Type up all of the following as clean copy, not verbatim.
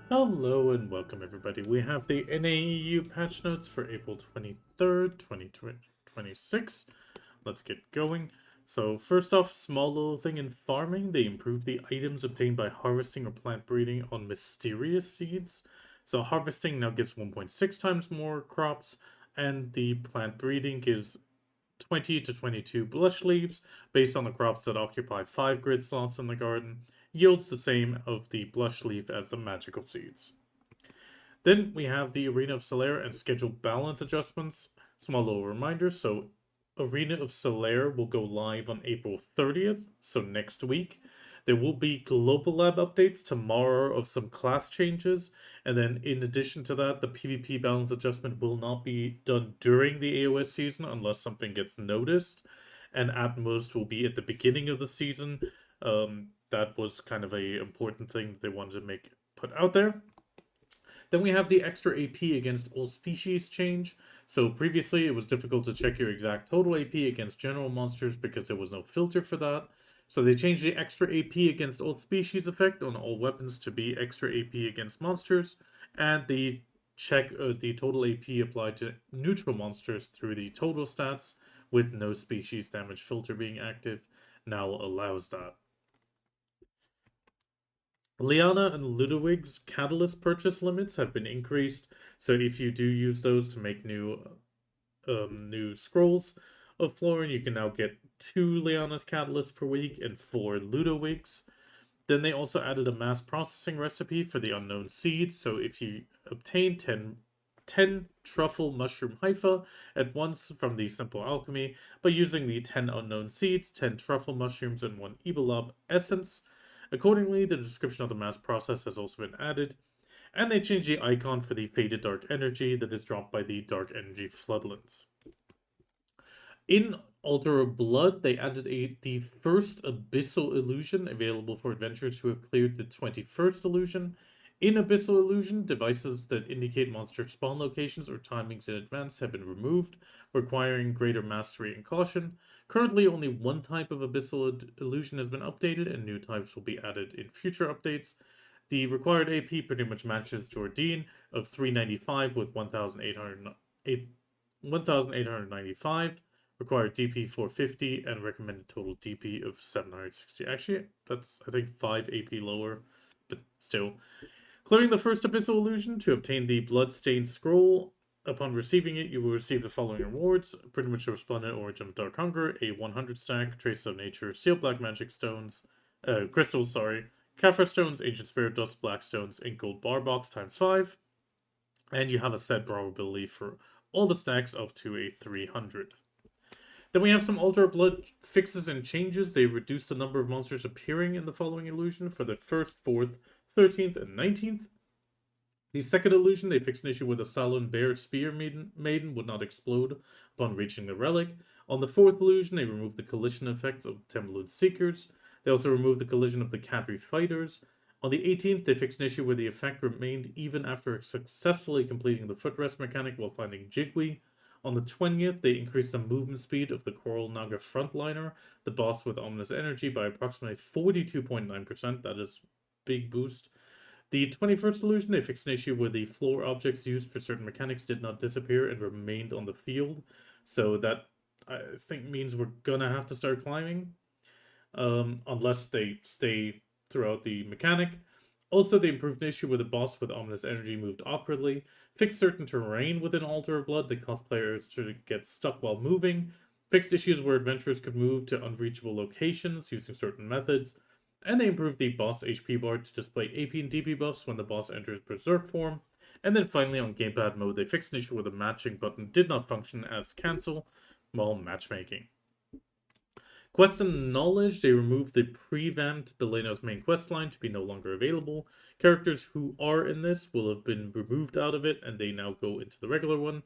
Hello and welcome everybody. We have the NAEU patch notes for April 23rd, 2026. Let's get going. So first off, small little thing in farming, they improved the items obtained by harvesting or plant breeding on mysterious seeds. So harvesting now gives 1.6 times more crops, and the plant breeding gives 20 to 22 blush leaves based on the crops that occupy 5 grid slots in the garden, yields the same of the blush leaf as the magical seeds. Then we have the Arena of Solaire and schedule balance adjustments. Small little reminder, so Arena of Solaire will go live on April 30th, so next week. There will be global lab updates tomorrow of some class changes, and then in addition to that, the PvP balance adjustment will not be done during the AoS season unless something gets noticed, and at most will be at the beginning of the season. That was kind of a important thing that they wanted to make put out there. Then we have the extra AP against all species change. So previously it was difficult to check your exact total AP against general monsters because there was no filter for that. So they changed the extra AP against all species effect on all weapons to be extra AP against monsters, and the the total AP applied to neutral monsters through the total stats with no species damage filter being active now allows that. Liana and Ludowigs Catalyst purchase limits have been increased, so if you do use those to make new scrolls of Florin, you can now get 2 Liana's Catalysts per week and 4 Ludowigs. Then they also added a mass processing recipe for the unknown seeds, so if you obtain 10 truffle mushroom hypha at once from the simple alchemy by using the 10 unknown seeds, 10 truffle mushrooms, and 1 Ebolab essence. Accordingly, the description of the mass process has also been added, and they changed the icon for the faded dark energy that is dropped by the dark energy floodlands. In Altar of Blood, they added the first abyssal illusion available for adventurers who have cleared the 21st illusion. In Abyssal Illusion, devices that indicate monster spawn locations or timings in advance have been removed, requiring greater mastery and caution. Currently, only one type of Abyssal Illusion has been updated, and new types will be added in future updates. The required AP pretty much matches Jordan of 395 with 1,895, required DP 450, and recommended total DP of 760. Actually, that's, I think, 5 AP lower, but still. Clearing the first Abyssal Illusion to obtain the Bloodstained Scroll. Upon receiving it, you will receive the following rewards: pretty much a Resplendent Origin of Dark Hunger, a 100 stack, Trace of Nature, Sealed Black Magic Stones, Crystals, sorry, Kaffir Stones, Ancient Spirit Dust, Black Stones, and Gold Bar Box times 5. And you have a set probability for all the stacks up to a 300. Then we have some Altar of Blood fixes and changes. They reduce the number of monsters appearing in the following illusion for the 1st, 4th, 13th, and 19th. The second illusion, they fixed an issue where the Salon Bear Spear Maiden would not explode upon reaching the relic. On the fourth illusion, they removed the collision effects of Temlood Seekers. They also removed the collision of the Cadre Fighters. On the 18th, they fixed an issue where the effect remained even after successfully completing the footrest mechanic while finding Jigwe. On the 20th, they increased the movement speed of the Coral Naga Frontliner, the boss with Ominous Energy, by approximately 42.9%. That is big boost. The 21st illusion, they fixed an issue where the floor objects used for certain mechanics did not disappear and remained on the field. So that, I think, means we're gonna have to start climbing. Unless they stay throughout the mechanic. Also, they improved an issue where the boss with Ominous Energy moved awkwardly, fixed certain terrain within Altar of Blood that caused players to get stuck while moving, fixed issues where adventurers could move to unreachable locations using certain methods, and they improved the boss HP bar to display AP and DP buffs when the boss enters Berserk form. And then finally, on Gamepad mode, they fixed an issue where the matching button did not function as cancel while matchmaking. Quest and Knowledge, they removed the pre-vamped Belena's main questline to be no longer available. Characters who are in this will have been removed out of it, and they now go into the regular one.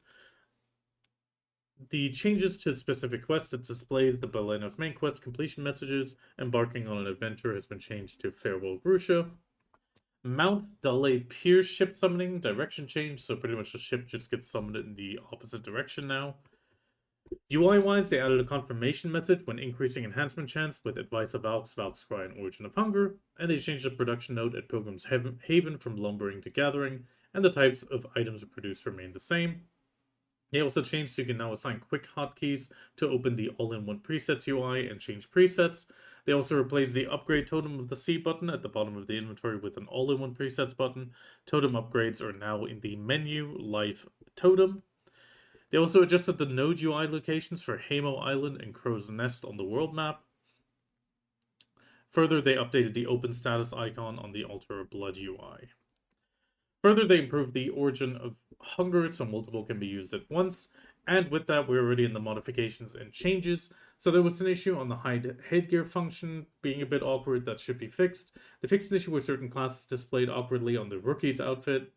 The changes to specific quests that displays the Belena's main quest completion messages, embarking on an adventure, has been changed to Farewell Grusha. Mount Dallae Pier Ship summoning direction change, so pretty much the ship just gets summoned in the opposite direction now. UI-wise, they added a confirmation message when increasing enhancement chance with Advice of Valks, Valk's Cry, and Origin of Hunger, and they changed the production node at Pilgrim's Haven from lumbering to gathering, and the types of items produced remain the same. They also changed so you can now assign quick hotkeys to open the all-in-one presets UI and change presets. They also replaced the upgrade totem of the C button at the bottom of the inventory with an all-in-one presets button. Totem upgrades are now in the menu, life totem. They also adjusted the node UI locations for Hamo Island and Crow's Nest on the world map. Further, they updated the open status icon on the Altar of Blood UI. Further, they improved the Origin of Hunger so multiple can be used at once, and with that, we're already in the modifications and changes. So there was an issue on the hide headgear function being a bit awkward that should be fixed. They fixed an issue where certain classes displayed awkwardly on the rookie's outfit.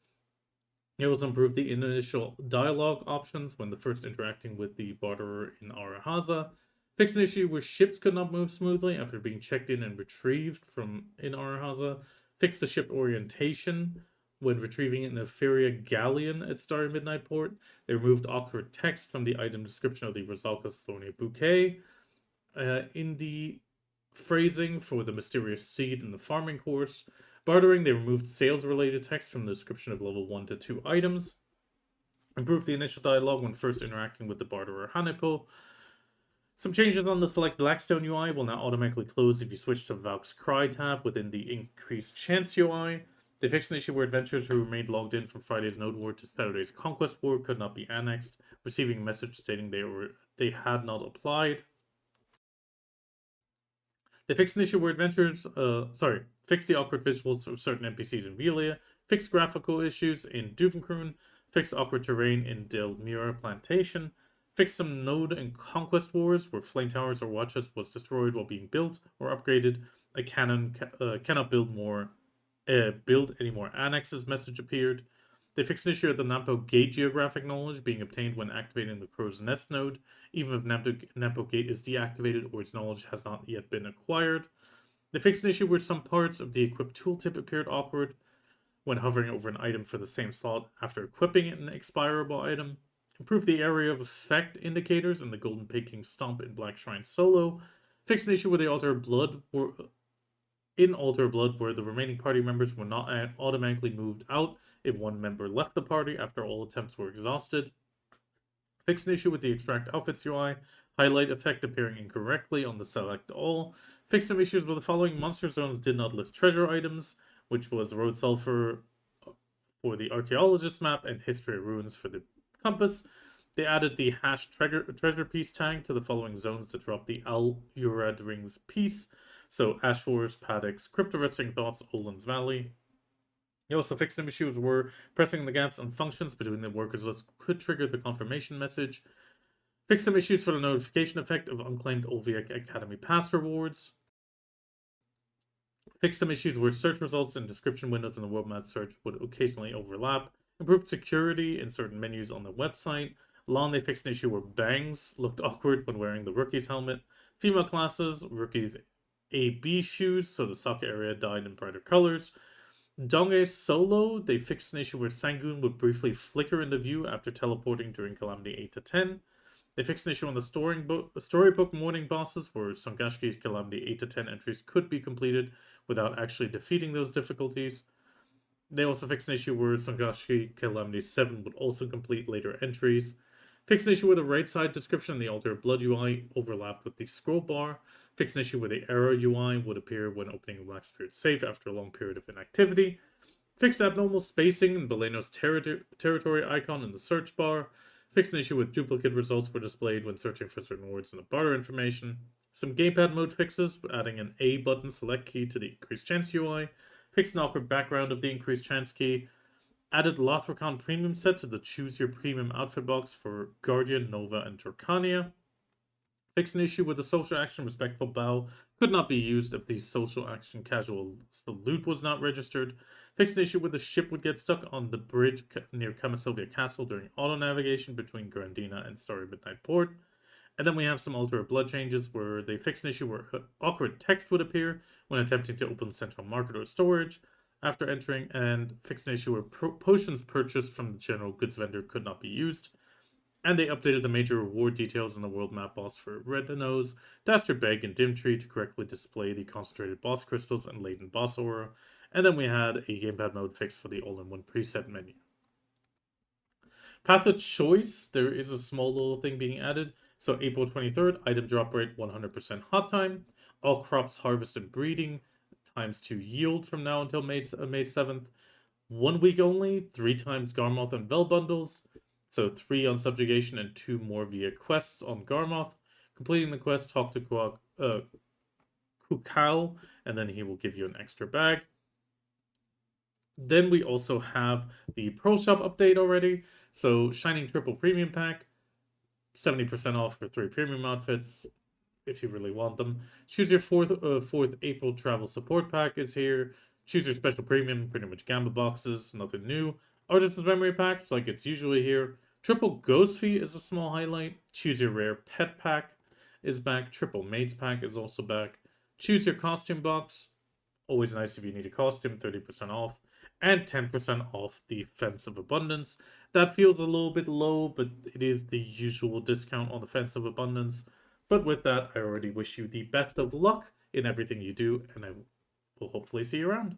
It also improved the initial dialogue options when first interacting with the barterer in Arahaza. Fixed an issue where ships could not move smoothly after being checked in and retrieved from in Arahaza. Fixed the ship orientation when retrieving an Etheria galleon at Starry Midnight Port. They removed awkward text from the item description of the Rosalka's Thorny Bouquet. In the phrasing for the mysterious seed in the farming course. Bartering, they removed sales-related text from the description of level 1 to 2 items. Improved the initial dialogue when first interacting with the barterer Hanepo. Some changes on the Select Blackstone UI will now automatically close if you switch to Valk's Cry tab within the Increased Chance UI. They fixed an issue where adventurers who remained logged in from Friday's Node War to Saturday's Conquest War could not be annexed, receiving a message stating they had not applied. They fixed an issue where adventurers, fixed the awkward visuals of certain NPCs in Velia, fixed graphical issues in Duvenkroon, fixed awkward terrain in Del Mura Plantation, fixed some node and conquest wars where flame towers or watches was destroyed while being built or upgraded. A cannon cannot build any more annexes message appeared. They fixed an issue at the Nampo Gate geographic knowledge being obtained when activating the Crow's Nest node, even if Nampo Gate is deactivated or its knowledge has not yet been acquired. They fixed an issue where some parts of the equipped tooltip appeared awkward when hovering over an item for the same slot after equipping an expirable item. Improved the area of effect indicators in the Golden Peking Stomp in Black Shrine Solo. Fixed an issue with the Altar of Blood where the remaining party members were not automatically moved out if one member left the party after all attempts were exhausted. Fixed an issue with the Extract Outfits UI, highlight effect appearing incorrectly on the Select All. Fixed some issues with the following monster zones did not list treasure items, which was Road Sulfur for the Archaeologist map and History of Ruins for the Compass. They added the hash treasure piece tag to the following zones to drop the Al Urad Rings piece. So Ash Forest, Paddocks, Crypto Resting Thoughts, Olin's Valley. They also fixed some issues where pressing the gaps on functions between the workers list could trigger the confirmation message. Fixed some issues for the notification effect of unclaimed Olviac Academy Pass rewards. Fixed some issues where search results and description windows in the world map search would occasionally overlap. Improved security in certain menus on the website. They fixed an issue where bangs looked awkward when wearing the rookie's helmet. Female classes, rookies AoB shoes, so the sock area dyed in brighter colors. Donge Solo, they fixed an issue where Sangoon would briefly flicker into view after teleporting during Calamity 8 to 10. They fixed an issue on the storybook morning bosses where Songashki's Calamity 8 to 10 entries could be completed without actually defeating those difficulties. They also fixed an issue where Songashki Calamity 7 would also complete later entries. Fixed an issue where the right side description in the Altar of Blood UI overlapped with the scroll bar. Fixed an issue where the arrow UI would appear when opening a Black Spirit safe after a long period of inactivity. Fixed abnormal spacing in Beleno's territory icon in the search bar. Fixed an issue with duplicate results were displayed when searching for certain words in the barter information. Some gamepad mode fixes, adding an A button select key to the Increased Chance UI. Fixed an awkward background of the Increased Chance key. Added Lothricon Premium set to the Choose Your Premium outfit box for Guardian, Nova, and Turkania. Fixed an issue with the social action Respectful Bow could not be used if the social action Casual Salute was not registered. Fixed an issue where the ship would get stuck on the bridge near Camasilvia Castle during auto navigation between Grandina and Starry Midnight Port. And then we have some Altar of Blood changes where they fixed an issue where awkward text would appear when attempting to open Central Market or Storage after entering, and fixed an issue where potions purchased from the general goods vendor could not be used. And they updated the major reward details in the world map boss for Red Nose, Dastard Beg, and Dim Tree to correctly display the concentrated boss crystals and latent boss aura. And then we had a gamepad mode fix for the all-in-one preset menu. Path of choice, there is a small little thing being added. So April 23rd, item drop rate 100% hot time. All crops harvest and breeding ×2 yield from now until May 7th. 1 week only, 3 times Garmoth and Vel bundles. So 3 on subjugation and 2 more via quests on Garmoth. Completing the quest, talk to Kukao, and then he will give you an extra bag. Then we also have the Pearl Shop update already. So Shining Triple Premium Pack, 70% off for 3 premium outfits, if you really want them. Choose your 4th April Travel Support Pack is here. Choose your special premium, pretty much Gamba boxes, nothing new. Artisan's Memory Pack, like it's usually here. Triple Ghost Fee is a small highlight. Choose your Rare Pet Pack is back. Triple Mates Pack is also back. Choose your Costume Box, always nice if you need a costume, 30% off. And 10% off the Fence of Abundance. That feels a little bit low, but it is the usual discount on the Fence of Abundance. But with that, I already wish you the best of luck in everything you do, and I will hopefully see you around.